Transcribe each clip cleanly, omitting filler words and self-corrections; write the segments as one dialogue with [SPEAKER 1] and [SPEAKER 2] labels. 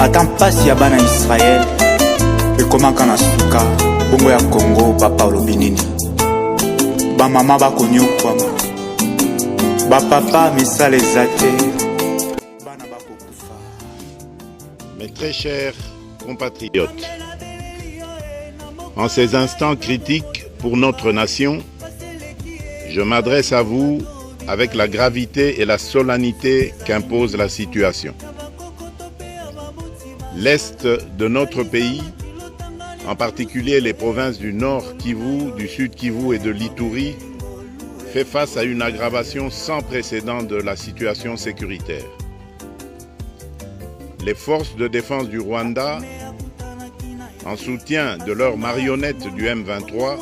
[SPEAKER 1] ata mpasi ya bana Israel ekomaka na suka bongo ya Congo. Papa olobi nini? Bamama bakonyokwama, bapapa misala eza te, bana bakokufa.
[SPEAKER 2] Mes très chers compatriotes, en ces instants critiques pour notre nation, je m'adresse à vous avec la gravité et la solennité qu'impose la situation. L'Est de notre pays, en particulier les provinces du Nord Kivu, du Sud Kivu et de l'Ituri, fait face à une aggravation sans précédent de la situation sécuritaire. Les forces de défense du Rwanda, en soutien de leurs marionnettes du M23,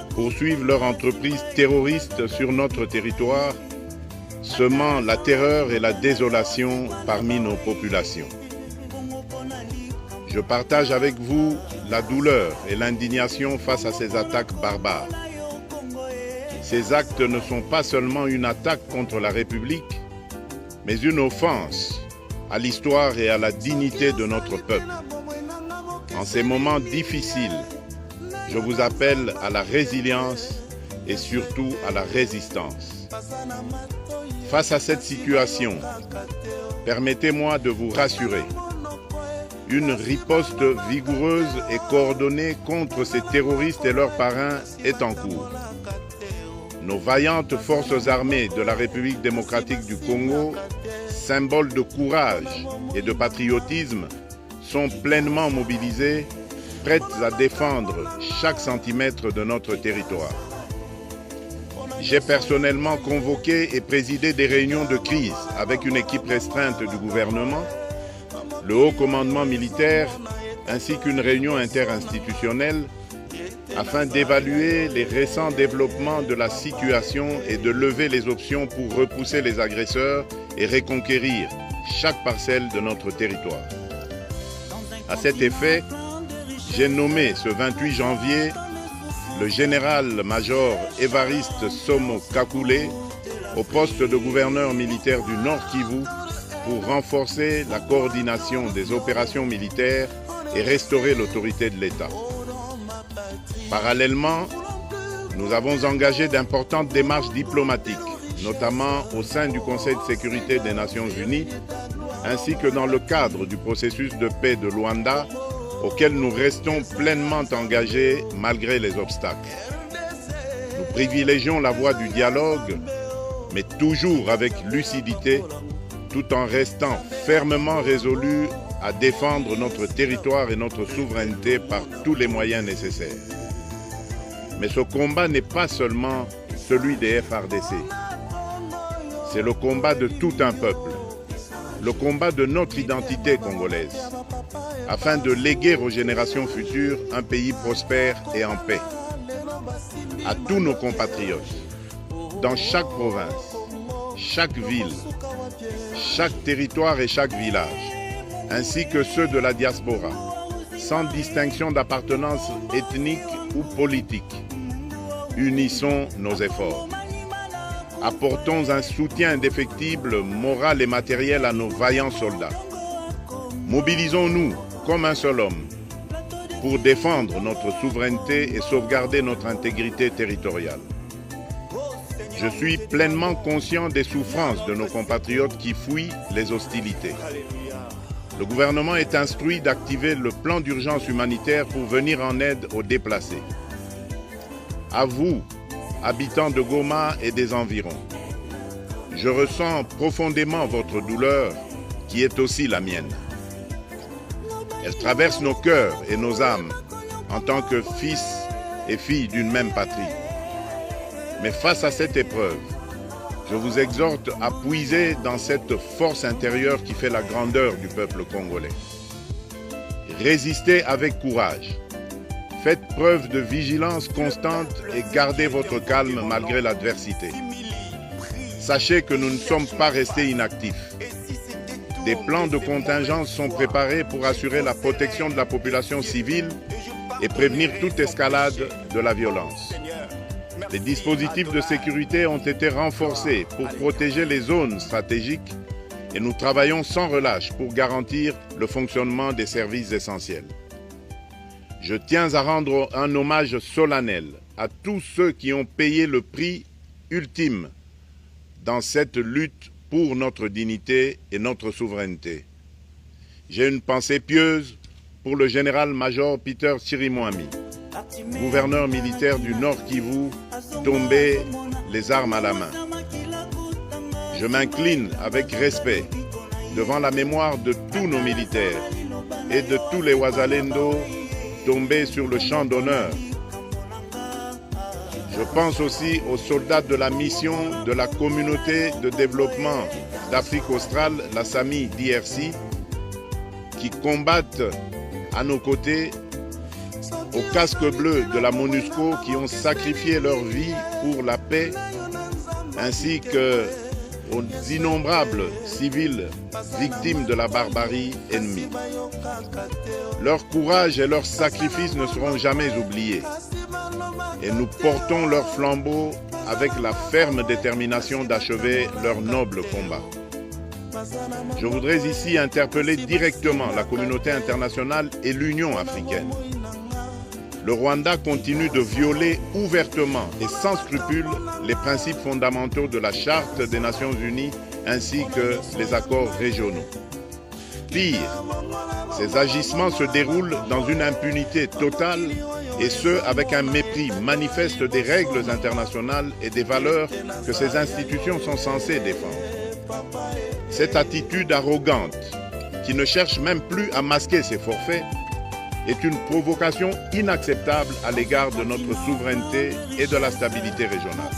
[SPEAKER 2] poursuivent leur entreprise terroriste sur notre territoire, semant la terreur et la désolation parmi nos populations. Je partage avec vous la douleur et l'indignation face à ces attaques barbares. Ces actes ne sont pas seulement une attaque contre la République, mais une offense à l'histoire et à la dignité de notre peuple. En ces moments difficiles, je vous appelle à la résilience et surtout à la résistance. Face à cette situation, permettez-moi de vous rassurer. Une riposte vigoureuse et coordonnée contre ces terroristes et leurs parrains est en cours. Nos vaillantes forces armées de la République démocratique du Congo, symboles de courage et de patriotisme, sont pleinement mobilisées, prêtes à défendre chaque centimètre de notre territoire. J'ai personnellement convoqué et présidé des réunions de crise avec une équipe restreinte du gouvernement, le haut commandement militaire ainsi qu'une réunion interinstitutionnelle afin d'évaluer les récents développements de la situation et de lever les options pour repousser les agresseurs et reconquérir chaque parcelle de notre territoire. À cet effet, j'ai nommé ce 28 janvier le général-major Évariste Somo Kakule au poste de gouverneur militaire du Nord Kivu pour renforcer la coordination des opérations militaires et restaurer l'autorité de l'État. Parallèlement, nous avons engagé d'importantes démarches diplomatiques, notamment au sein du Conseil de sécurité des Nations Unies, ainsi que dans le cadre du processus de paix de Luanda, auquel nous restons pleinement engagés malgré les obstacles. Nous privilégions la voie du dialogue, mais toujours avec lucidité, tout en restant fermement résolus à défendre notre territoire et notre souveraineté par tous les moyens nécessaires. Mais ce combat n'est pas seulement celui des FARDC. C'est le combat de tout un peuple, le combat de notre identité congolaise, afin de léguer aux générations futures un pays prospère et en paix. À tous nos compatriotes, dans chaque province, chaque ville, chaque territoire et chaque village, ainsi que ceux de la diaspora, sans distinction d'appartenance ethnique ou politique. Unissons nos efforts. Apportons un soutien indéfectible, moral et matériel à nos vaillants soldats. Mobilisons-nous comme un seul homme pour défendre notre souveraineté et sauvegarder notre intégrité territoriale. Je suis pleinement conscient des souffrances de nos compatriotes qui fuient les hostilités. Le gouvernement est instruit d'activer le plan d'urgence humanitaire pour venir en aide aux déplacés. À vous, habitants de Goma et des environs, je ressens profondément votre douleur qui est aussi la mienne. Elle traverse nos cœurs et nos âmes en tant que fils et filles d'une même patrie. Mais face à cette épreuve, je vous exhorte à puiser dans cette force intérieure qui fait la grandeur du peuple congolais. Résistez avec courage. Faites preuve de vigilance constante et gardez votre calme malgré l'adversité. Sachez que nous ne sommes pas restés inactifs. Des plans de contingence sont préparés pour assurer la protection de la population civile et prévenir toute escalade de la violence. Les dispositifs de sécurité ont été renforcés pour protéger les zones stratégiques et nous travaillons sans relâche pour garantir le fonctionnement des services essentiels. Je tiens à rendre un hommage solennel à tous ceux qui ont payé le prix ultime dans cette lutte pour notre dignité et notre souveraineté. J'ai une pensée pieuse pour le général-major Peter Chirimwami, gouverneur militaire du Nord Kivu, tombé les armes à la main. Je m'incline avec respect devant la mémoire de tous nos militaires et de tous les Wazalendo tombés sur le champ d'honneur. Je pense aussi aux soldats de la mission de la communauté de développement d'Afrique australe, la SAMI DRC, qui combattent à nos côtés, aux casques bleus de la MONUSCO qui ont sacrifié leur vie pour la paix, ainsi qu'aux innombrables civils victimes de la barbarie ennemie. Leur courage et leur sacrifice ne seront jamais oubliés. Et nous portons leur flambeau avec la ferme détermination d'achever leur noble combat. Je voudrais ici interpeller directement la communauté internationale et l'Union africaine. Le Rwanda continue de violer ouvertement et sans scrupule les principes fondamentaux de la Charte des Nations Unies ainsi que les accords régionaux. Pire, ces agissements se déroulent dans une impunité totale et ce, avec un mépris manifeste des règles internationales et des valeurs que ces institutions sont censées défendre. Cette attitude arrogante, qui ne cherche même plus à masquer ses forfaits, est une provocation inacceptable à l'égard de notre souveraineté et de la stabilité régionale.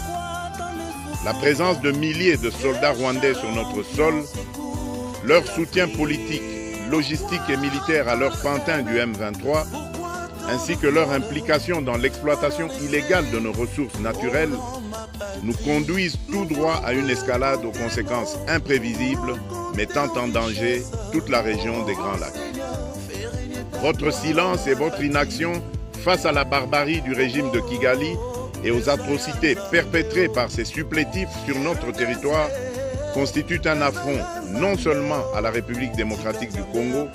[SPEAKER 2] La présence de milliers de soldats rwandais sur notre sol, leur soutien politique, logistique et militaire à leur pantin du M23, ainsi que leur implication dans l'exploitation illégale de nos ressources naturelles, nous conduisent tout droit à une escalade aux conséquences imprévisibles, mettant en danger toute la région des Grands Lacs. Votre silence et votre inaction face à la barbarie du régime de Kigali et aux atrocités perpétrées par ces supplétifs sur notre territoire constituent un affront non seulement à la République démocratique du Congo,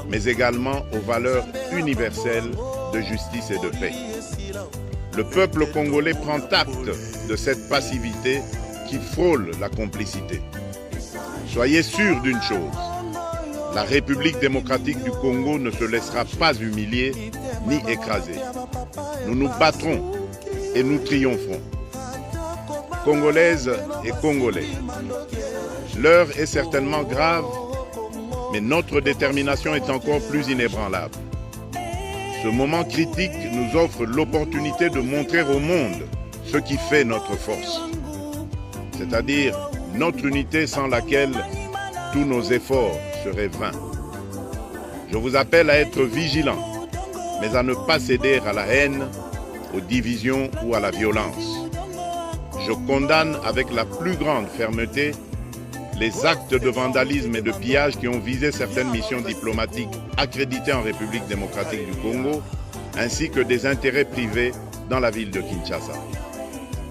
[SPEAKER 2] mais également aux valeurs universelles de justice et de paix. Le peuple congolais prend acte de cette passivité qui frôle la complicité. Soyez sûrs d'une chose, la République démocratique du Congo ne se laissera pas humilier ni écraser. Nous nous battrons et nous triompherons. Congolaises et Congolais, l'heure est certainement grave, mais notre détermination est encore plus inébranlable. Ce moment critique nous offre l'opportunité de montrer au monde ce qui fait notre force, c'est-à-dire notre unité sans laquelle tous nos efforts seraient vains. Je vous appelle à être vigilants, mais à ne pas céder à la haine, aux divisions ou à la violence. Je condamne avec la plus grande fermeté les actes de vandalisme et de pillage qui ont visé certaines missions diplomatiques accréditées en République démocratique du Congo, ainsi que des intérêts privés dans la ville de Kinshasa.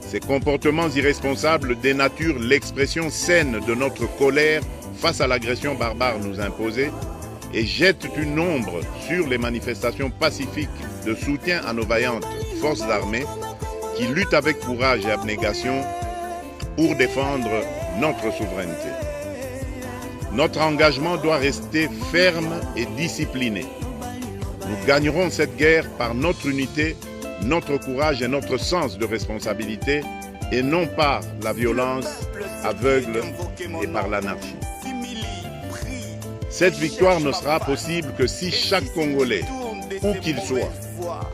[SPEAKER 2] Ces comportements irresponsables dénaturent l'expression saine de notre colère face à l'agression barbare nous imposée et jettent une ombre sur les manifestations pacifiques de soutien à nos vaillantes forces armées qui luttent avec courage et abnégation pour défendre notre souveraineté. Notre engagement doit rester ferme et discipliné. Nous gagnerons cette guerre par notre unité, notre courage et notre sens de responsabilité, et non par la violence aveugle et par l'anarchie. Cette victoire ne sera possible que si chaque Congolais, où qu'il soit,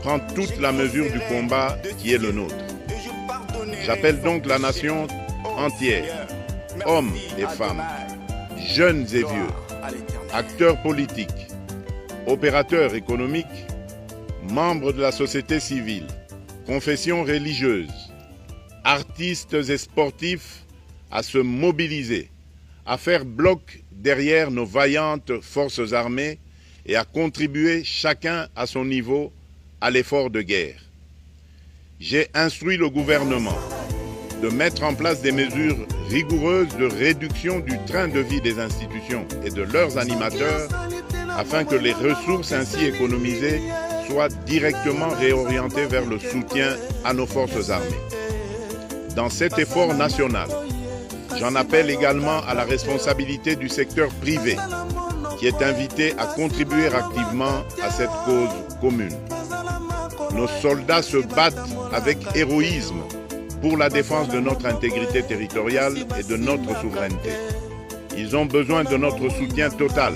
[SPEAKER 2] prend toute la mesure du combat qui est le nôtre. J'appelle donc la nation entière, hommes et femmes, jeunes et vieux, acteurs politiques, opérateurs économiques, membres de la société civile, confessions religieuses, artistes et sportifs à se mobiliser, à faire bloc derrière nos vaillantes forces armées et à contribuer chacun à son niveau à l'effort de guerre. J'ai instruit le gouvernement de mettre en place des mesures rigoureuses de réduction du train de vie des institutions et de leurs animateurs afin que les ressources ainsi économisées soient directement réorientées vers le soutien à nos forces armées. Dans cet effort national, j'en appelle également à la responsabilité du secteur privé qui est invité à contribuer activement à cette cause commune. Nos soldats se battent avec héroïsme pour la défense de notre intégrité territoriale et de notre souveraineté. Ils ont besoin de notre soutien total,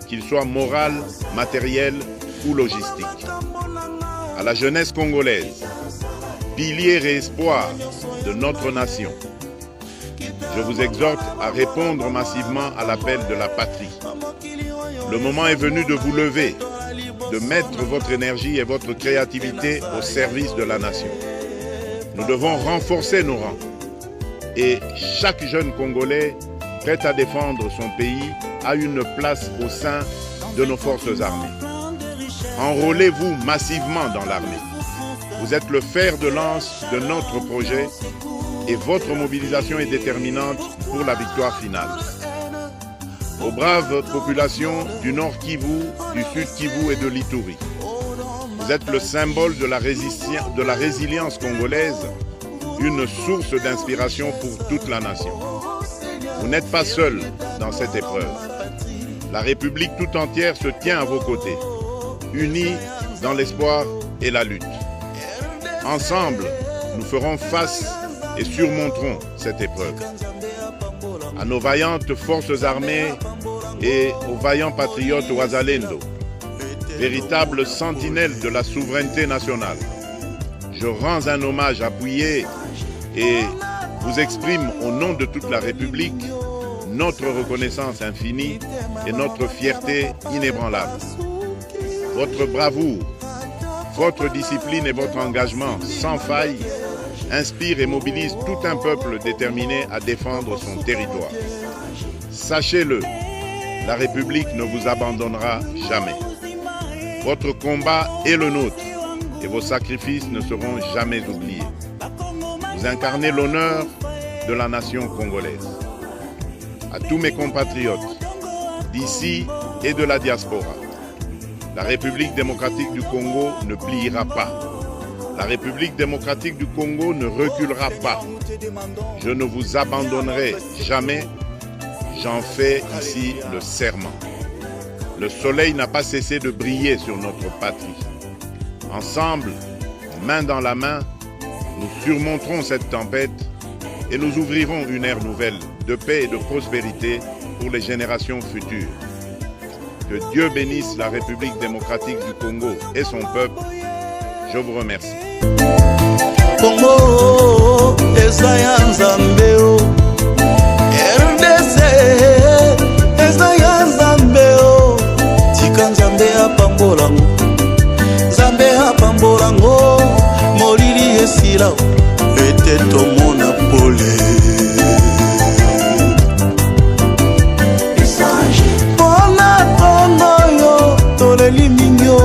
[SPEAKER 2] qu'il soit moral, matériel ou logistique. À la jeunesse congolaise, pilier et espoir de notre nation, je vous exhorte à répondre massivement à l'appel de la patrie. Le moment est venu de vous lever, de mettre votre énergie et votre créativité au service de la nation. Nous devons renforcer nos rangs et chaque jeune Congolais prêt à défendre son pays a une place au sein de nos forces armées. Enrôlez-vous massivement dans l'armée. Vous êtes le fer de lance de notre projet et votre mobilisation est déterminante pour la victoire finale. Aux braves populations du Nord Kivu, du Sud Kivu et de l'Ituri, vous êtes le symbole de la résilience congolaise, une source d'inspiration pour toute la nation. Vous n'êtes pas seuls dans cette épreuve. La République tout entière se tient à vos côtés, unis dans l'espoir et la lutte. Ensemble, nous ferons face et surmonterons cette épreuve. À nos vaillantes forces armées et aux vaillants patriotes Wazalendo, véritables sentinelles de la souveraineté nationale, je rends un hommage appuyé et vous exprime au nom de toute la République notre reconnaissance infinie et notre fierté inébranlable. Votre bravoure, votre discipline et votre engagement sans faille inspire et mobilise tout un peuple déterminé à défendre son territoire. Sachez-le, la République ne vous abandonnera jamais. Votre combat est le nôtre et vos sacrifices ne seront jamais oubliés. Vous incarnez l'honneur de la nation congolaise. À tous mes compatriotes d'ici et de la diaspora, la République démocratique du Congo ne pliera pas. La République démocratique du Congo ne reculera pas. Je ne vous abandonnerai jamais. J'en fais ici le serment. Le soleil n'a pas cessé de briller sur notre patrie. Ensemble, main dans la main, nous surmonterons cette tempête et nous ouvrirons une ère nouvelle de paix et de prospérité pour les générations futures. Que Dieu bénisse la République démocratique du Congo et son peuple. Je vous remercie.
[SPEAKER 3] Congo ezaya nzambeo RDC ezaya nzambeo tika nzambe apambolango nzambe apambolango molili esila ete tomona pole pona tonoyo toleli mingyo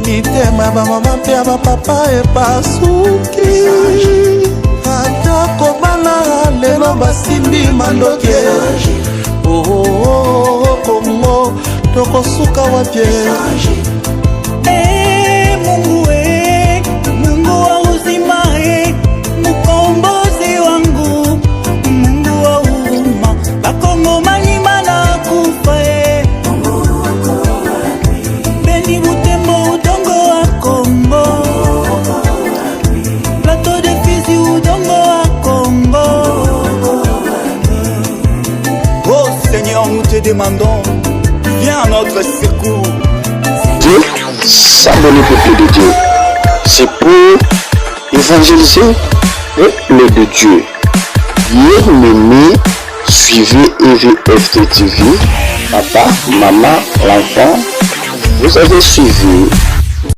[SPEAKER 3] mitema bamama mpe bapapa epasuki ata kobana lelo basimbi mandoke Kongo tokosuka wapye Mungu wa uzima mkombozi wangu Mungu wa huruma Bakongo manyima na kufa Beni Butembo udongo wa Kongo Plateau de Fizi udongo wa Kongo Oh Seigneur, nous te demandons, viens à notre secours.
[SPEAKER 4] Dieu, s'abonner au peuple de Dieu, c'est pour évangéliser le peuple de Dieu. Bien-aimés, suivez EVFT TV, papa, maman, l'enfant, vous avez suivi